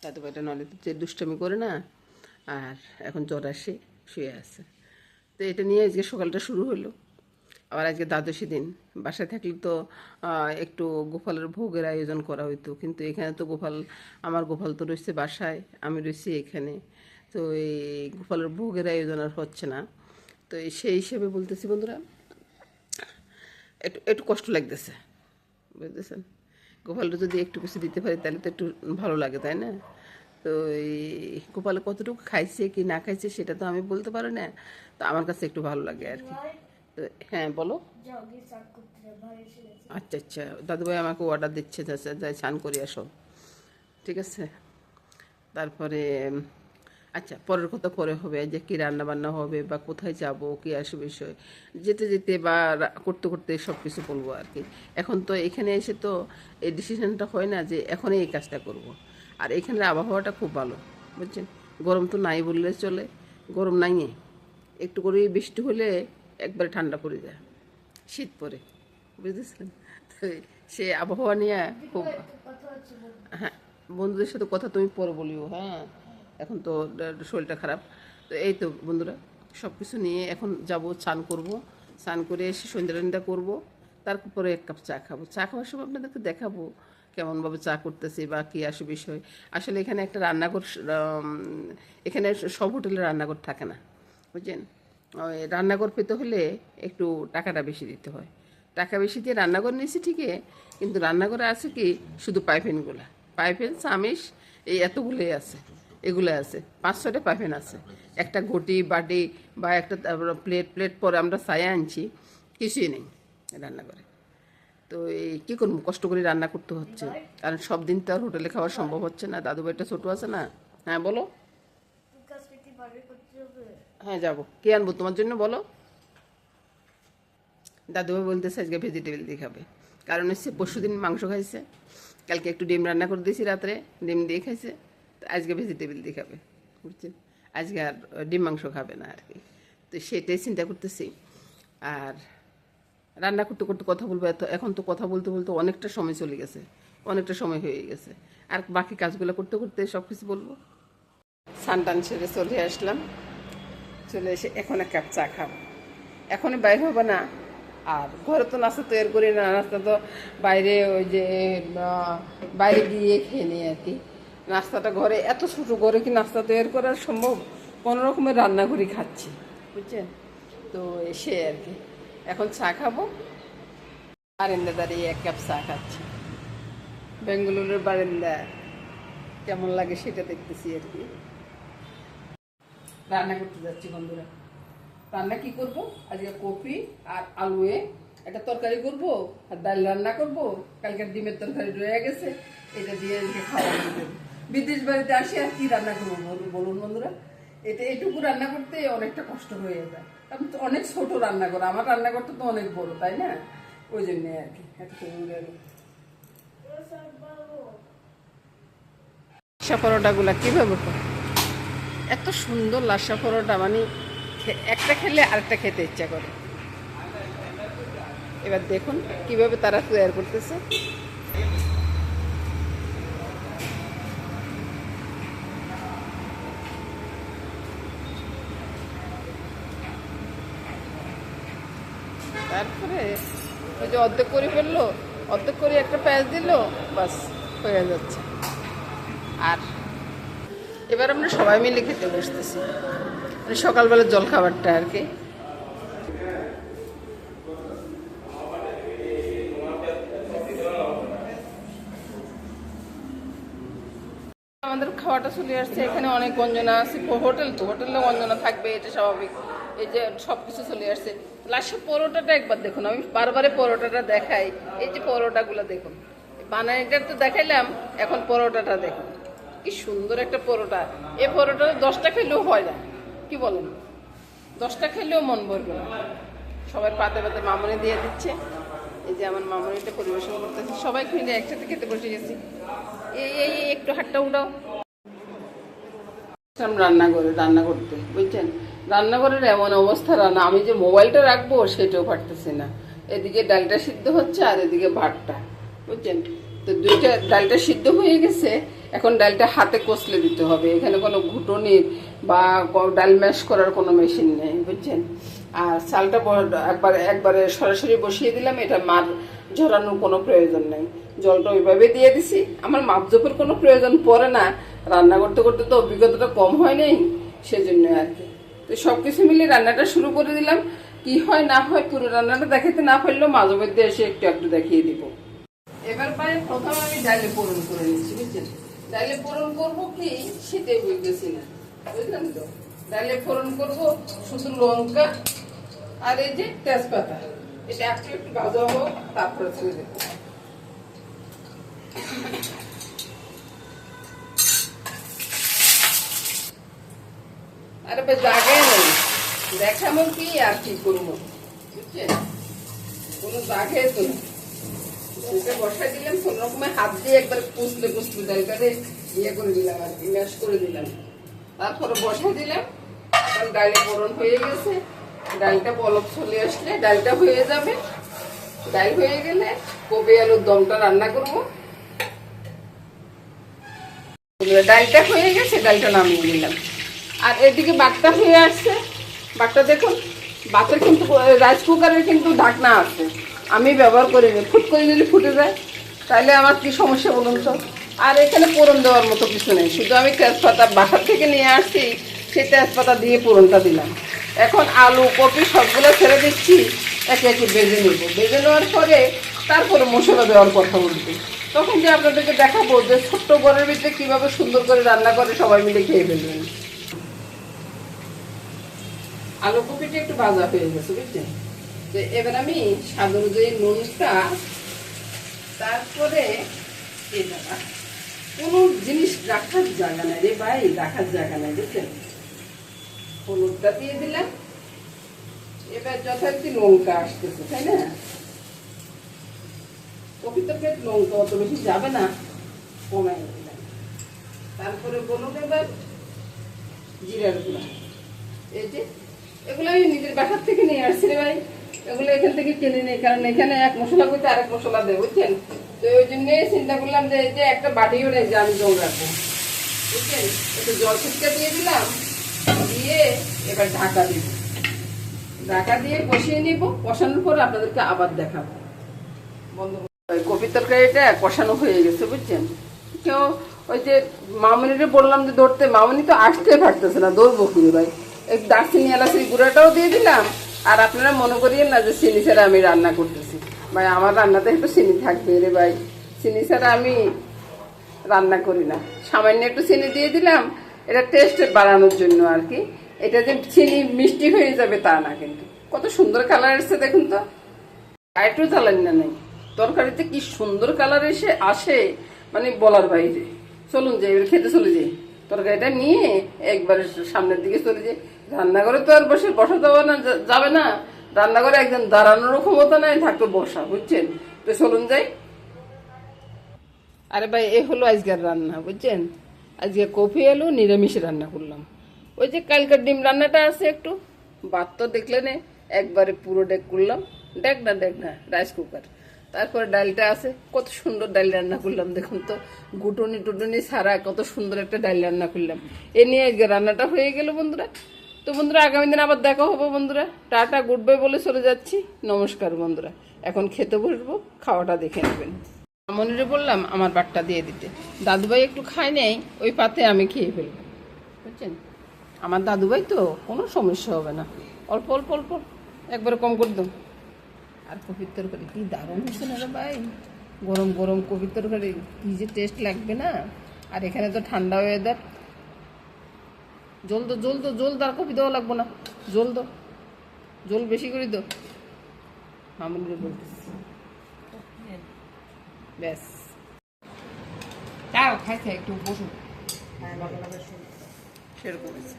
দাদু ভাইটা নলে যে দুষ্টামি করে না, আর এখন জ্বর আসে, শুয়ে আছে। তো এটা নিয়ে আজকে সকালটা শুরু হলো। আবার আজকে দ্বাদশী দিন, বাসায় থাকলে তো একটু গোপালের ভোগের আয়োজন করা হইতো, কিন্তু এখানে তো আমার গোপাল তো রয়েছে বাসায়, আমি রয়েছি এখানে। তো এই গোপালের ভোগের আয়োজন আর হচ্ছে না। তো সেই হিসেবে বলতেছি বন্ধুরা, একটু একটু কষ্ট লাগতেছে, বুঝতেছেন। গোপালটা যদি একটু কিছু দিতে পারি তাহলে তো একটু ভালো লাগে, তাই না? তো এই গোপাল কতটুকু খাইছে কি না খাইছে সেটা তো আমি বলতে পারি না। তো আমার কাছে একটু ভালো লাগে আর কি। তো হ্যাঁ বলো। আচ্ছা আচ্ছা, দাদুভাই আমাকে অর্ডার দিচ্ছে, যাই স্নান করে আসো, ঠিক আছে। তারপরে আচ্ছা, পরের কথা পরে হবে, যে কী রান্না বান্না হবে বা কোথায় যাব, কী আসবে বিষয়, যেতে যেতে বা করতে করতে সব কিছু বলবো আর কি। এখন তো এখানে এসে তো এই ডিসিশনটা হয় না যে এখনই এই কাজটা করব। আর এখানের আবহাওয়াটা খুব ভালো, বুঝছেন। গরম তো নাই বললে চলে, গরম নাই, একটু করে বৃষ্টি হলে একবারে ঠান্ডা পড়ে যায়, শীত পড়ে, বুঝতেছেন। তো সে আবহাওয়া নিয়ে খুব, হ্যাঁ বন্ধুদের সাথে কথা তুমি পরে বলিও, হ্যাঁ এখন তো শরীরটা খারাপ। তো এই তো বন্ধুরা, সব কিছু নিয়ে এখন যাব, স্নান করব, স্নান করে এসে সন্ধ্যা করব, তারপরে এক কাপ চা খাবো। চা খাওয়ার সময় আপনাদেরকে দেখাবো কেমনভাবে চা করতেছি বা কী আসে বিষয়। আসলে এখানে একটা রান্নাঘর, এখানে সব হোটেলে রান্নাঘর থাকে না, বুঝছেন। ওই রান্নাঘর পেতে হলে একটু টাকাটা বেশি দিতে হয়। টাকা বেশি দিয়ে রান্নাঘর নিয়েছি ঠিকই, কিন্তু রান্নাঘরে আছে কি শুধু পাইপেন চামিচ, এই এতগুলোই আছে, এগুলো আছে 5-6টা পাইপেন আছে, একটা ঘটি বাটি বা একটা প্লেট পরে আমরা ছায়া আনছি, কিছুই নেই রান্নাঘরে। তো এই কী করবো, কষ্ট করে রান্না করতে হচ্ছে, কারণ সব দিন তো আর হোটেলে খাওয়া সম্ভব হচ্ছে না। দাদু ভাইটা ছোটো আছে না। হ্যাঁ বলো। হ্যাঁ যাবো, কে আনবো তোমার জন্য বলো। দাদুভাই বলতেছে আজকে ভেজিটেবল দিয়ে খাবে, কারণ হচ্ছে পরশু দিন মাংস খাইছে, কালকে একটু ডিম রান্না করে দিয়েছি রাত্রে, ডিম দিয়ে খাইছে, তো আজকে ভেজিটেবল দিয়ে খাবে, বুঝছেন। আজকে আর ডিম মাংস খাবে না আর কি। তো সেটাই চিন্তা করতেছি। আর রান্না করতে করতে কথা বলবো, এখন তো কথা বলতে বলতে অনেকটা সময় চলে গেছে, অনেকটা সময় হয়ে গেছে। আর বাকি কাজগুলো করতে করতে সব কিছু বলবো। স্নান টান সেরে চলে আসলাম, চলে এসে এখন এক কাপ চা খাবো, এখনই বাইরে হবে না। আর ঘরে তো নাস্তা তৈরি করি না, নাস্তা তো বাইরে ওই যে বাইরে গিয়ে খেয়ে নিই আর কি। নাস্তাটা ঘরে, এত ছোটো ঘরে কি নাস্তা তৈরি করা সম্ভব, কোনো রকমের রান্না করি খাচ্ছি, বুঝছেন। তো এসে আর কি এখন চা খাবো, বারান্দা দাঁড়িয়ে এক কাপ চা খাচ্ছি। বেঙ্গালুরুর বারান্দা কেমন লাগে সেটা দেখতেছি আর কি। রান্না করতে যাচ্ছি বন্ধুরা। রান্না কি করব আজকে, কপি আর আলুয়ে একটা তরকারি করব, আর ডাল রান্না করব, কালকের ডিমের তরকারি রয়ে গেছে, এটা দিয়ে আজকে খাওয়া হবে। বিদেশ বাড়িতে আসি আর কি রান্না করবো বলুন বন্ধুরা। এটুকু রান্না করতে অনেকটা কষ্ট হয়ে যায়, কারণ অনেক ছোট রান্নাঘর, আমার রান্নাঘরটা তো অনেক বড়, তাই না, ওই জন্যে আর কি। লাচ্ছা পরোটাগুলা কীভাবে করে, এত সুন্দর লাচ্ছা পরোটা, মানে একটা খেলে আরেকটা খেতে ইচ্ছা করে। এবার দেখুন কিভাবে তারা তৈরি করতেছে। তারপরে ওই যে অর্ধেক করে ফেললো, অর্ধেক করে একটা পেঁয়াজ দিল, বাস হয়ে যাচ্ছে। আর এবার আমরা সবাই মিলে খেতে বসতেছি, মানে সকালবেলা জল খাবারটা আর কি। আমাদের খাওয়াটা চলে আসছে, এখানে অনেক গঞ্জনা আছে, হোটেল তো হোটেলে গঞ্জনা থাকবে, এটা স্বাভাবিক। এই যে সব কিছু চলে আসছে। লাস্টে পরোটাটা একবার দেখুন, আমি বারবারে পরোটাটা দেখাই, এই যে পরোটাগুলো দেখুন, বানাইটা তো দেখাইলাম, এখন পরোটাটা দেখুন কি সুন্দর একটা পরোটা। এই পরোটা 10টা খেলেও হয় না, কি বলেন, 10টা খেলেও মন ভরবে না। সবাই পাতে পাতে মামনি দিয়ে দিচ্ছে, এই যে আমার মামনিটা পরিবেশন করতেছে, সবাই মিলে একসাথে খেতে বসে গেছি। এই একটু হাতটা উঠাও। রান্না করতে, বুঝছেন, রান্নাঘরের এমন অবস্থা, রান্না আমি যে মোবাইলটা রাখবো সেটাও পারতেছি না। এদিকে ডালটা সিদ্ধ হচ্ছে আর এদিকে ভাতটা, বুঝছেন। তো দুইটা ডালটা সিদ্ধ হয়ে গেছে, এখন ডালটা হাতে কষলে দিতে হবে। এখানে কোনো ঘুটনির বা ডাল ম্যাশ করার কোনো মেশিন নেই, বুঝছেন। আর চালটা একবারে সরাসরি বসিয়ে দিলাম, এটা মার ঝরানোর কোনো প্রয়োজন নেই। জলটা ওইভাবে দিয়ে দিছি, আমার মাপজোপের কোনো প্রয়োজন পড়ে না, রান্না করতে করতে তো অভিজ্ঞতাটা কম হয় নাই, সেজন্য আর কি। তো সব কিছু মিলিয়ে রান্নাটা শুরু করে দিলাম। কি হয় না হয় পুরো রান্নাটা দেখাতে না পারলেও মাঝে মধ্যে এসে একটু একটু দেখিয়ে দিব। এবার প্রথম আমি ডালে ফোড়ন করে নিচ্ছি, বুঝছেন। ডালে ফোড়ন করবো কি শীতে বুঝতেছি না, বুঝলেন তো। ডালে ফোড়ন করবো শুধু লঙ্কা আর এই যে তেজপাতা, এটা একটু একটু ভাজা হোক, তারপরে ছেড়ে দেবো। আরে ভাই জায়গায় নেই, দেখাবো কি আর কি করবো, বুঝছেন, কোনো জায়গায় তো না। বসাই দিলাম, কোন রকমের হাত দিয়ে একবার কুচলে ডালটারে ইয়ে করে দিলাম আর কি, ম্যাশ করে দিলাম। তারপরে বসাই দিলাম, ডালে ফোড়ন হয়ে গেছে। ডালটা বলক চলে আসলে ডালটা হয়ে যাবে। ডাল হয়ে গেলে কপি আলুর দমটা রান্না করবো। ডালটা হয়ে গেছে, ডালটা নামিয়ে নিলাম। আর এদিকে বাটটা হয়ে আসছে। বাটটা দেখুন, বাতের কিন্তু রাইস কুকারের কিন্তু ঢাকনা আছে, আমি ব্যবহার করিনি। ফুট করে যদি ফুটে যায় তাহলে আমার কি সমস্যা বলুন তো। আর এখানে ফোড়ন দেওয়ার মতো কিছু নেই, শুধু আমি তেজপাতা বাসার থেকে নিয়ে আসছি, সেই তেজপাতা দিয়ে ফোড়নটা দিলাম। এখন আলু কপি সবগুলো ছেড়ে দিচ্ছি, একে একে বেজে নেব। বেজে নেওয়ার পরে তারপরে মশলা দেওয়ার কথা বলবো। তখন যে আপনাদেরকে দেখাবো যে ছোট্ট ঘরের ভিতরে কীভাবে সুন্দর করে রান্না করে সবাই মিলে খেয়ে ফেলবেন। আলু কপিটা একটু ভাজা হয়ে গেছে, বুঝছেন। তো এবার আমি স্বাদ অনুযায়ী নুনটা, তারপরে কোনো জিনিস রাখার জায়গা নাই রে ভাই, রাখার জায়গা নাই, বুঝছেন। হলুদটা দিয়ে দিলাম। এবার যথারীতি লঙ্কা আসতেছে, তাই না। কপি তরকারি লঙ্কা অত বেশি যাবে না, কমাই দিলাম। তারপরে বলুন এবার জিরার গুঁড়া, এই যে এগুলো আমি নিজের বাসার থেকে নিয়ে আসছি রে ভাই, এগুলো এখান থেকে কিনে নেই, কারণ এখানে এক মশলা করতে আরেক মশলা দেয়, বুঝছেন। তো ওই জন্য চিন্তা করলাম যে এই যে একটা বাটিও নেই যে আমি জল রাখবো, বুঝছেন। একটু জল ছিটকা দিয়ে দিলাম, দিয়ে এবার ঢাকা দিব। ঢাকা দিয়ে কষিয়ে নিব। কষানোর পর আপনাদেরকে আবার দেখাবো। বন্ধু, কপি তরকারিটা কষানো হয়ে গেছে, বুঝছেন। কেউ ওই যে মামনিরে বললাম যে ধরতে, মামনি তো আসতে পারতেছে না, দৌড়বো খুঁজে ভাই। এই দারচিনি এলাচি গুঁড়াটাও দিয়ে দিলাম। আর আপনারা মনে করিয়েন না যে চিনি ছাড়া আমি রান্না করতেছি, ভাই আমার রান্নাতে একটু চিনি থাকবে রে ভাই, চিনি ছাড়া আমি রান্না করি না। সামান্য একটু চিনি দিয়ে দিলাম, এটা টেস্ট বাড়ানোর জন্য আর কি। এটা যে চিনি মিষ্টি হয়ে যাবে তা না, কিন্তু কত সুন্দর কালার এসছে দেখুন তো। একটু জ্বালানি না নেই, তরকারিতে কি সুন্দর কালার এসে আসে, মানে বলার বাইরে। চলুন যে এবার খেতে চলে যাই। তরকারিটা নিয়ে একবারে সামনের দিকে চলে যাই। রান্নাঘরে তো আর বসা যাবে না, রান্নাঘরে একজন দাঁড়ানোর ক্ষমতা নাই, থাকতো বসা, বুঝছেন। তো চলুন যাই। আরে ভাই, এ হলো আজকের রান্না, বুঝছেন। আজকে কফি আলু নিরামিষ রান্না করলাম। ওই যে কালকের ডিম রান্নাটা আছে একটু, ভাত তো দেখলে নে একবারে পুরো ডেক করলাম। ডেক না রাইস কুকার। তারপরে ডালটা আছে, কত সুন্দর ডাল রান্না করলাম দেখুন তো, গুটনি টুটনি ছাড়া কত সুন্দর একটা ডাল রান্না করলাম। এ নিয়ে আজকে রান্নাটা হয়ে গেল বন্ধুরা। তো বন্ধুরা, আগামী দিন আবার দেখা হবে বন্ধুরা। টাটা গুড বাই বলে চলে যাচ্ছি। নমস্কার বন্ধুরা। এখন খেতে বসবো, খাওয়াটা দেখে নেবেন। মনিরে বললাম আমার বাটটা দিয়ে দিতে, দাদুভাই একটু খায় নেই, ওই পাতে আমি খেয়ে ফেলবো, বুঝছেন। আমার দাদুভাই তো কোনো সমস্যা হবে না, অল্প অল্প অল্প একবারে কম করে দাও। আর কপির তরকারি কি দারুণ হচ্ছে না রে ভাই, গরম গরম কপির তরকারি কি যে টেস্ট লাগবে না। আর এখানে তো ঠান্ডা ওয়েদার। জল আর কপি দেওয়া লাগবো না, জল বেশি করে দাও, মামুনিরে বলতেছি। ব্যাস, তাও খাইছে একটু বসুন, সেরকম আছে।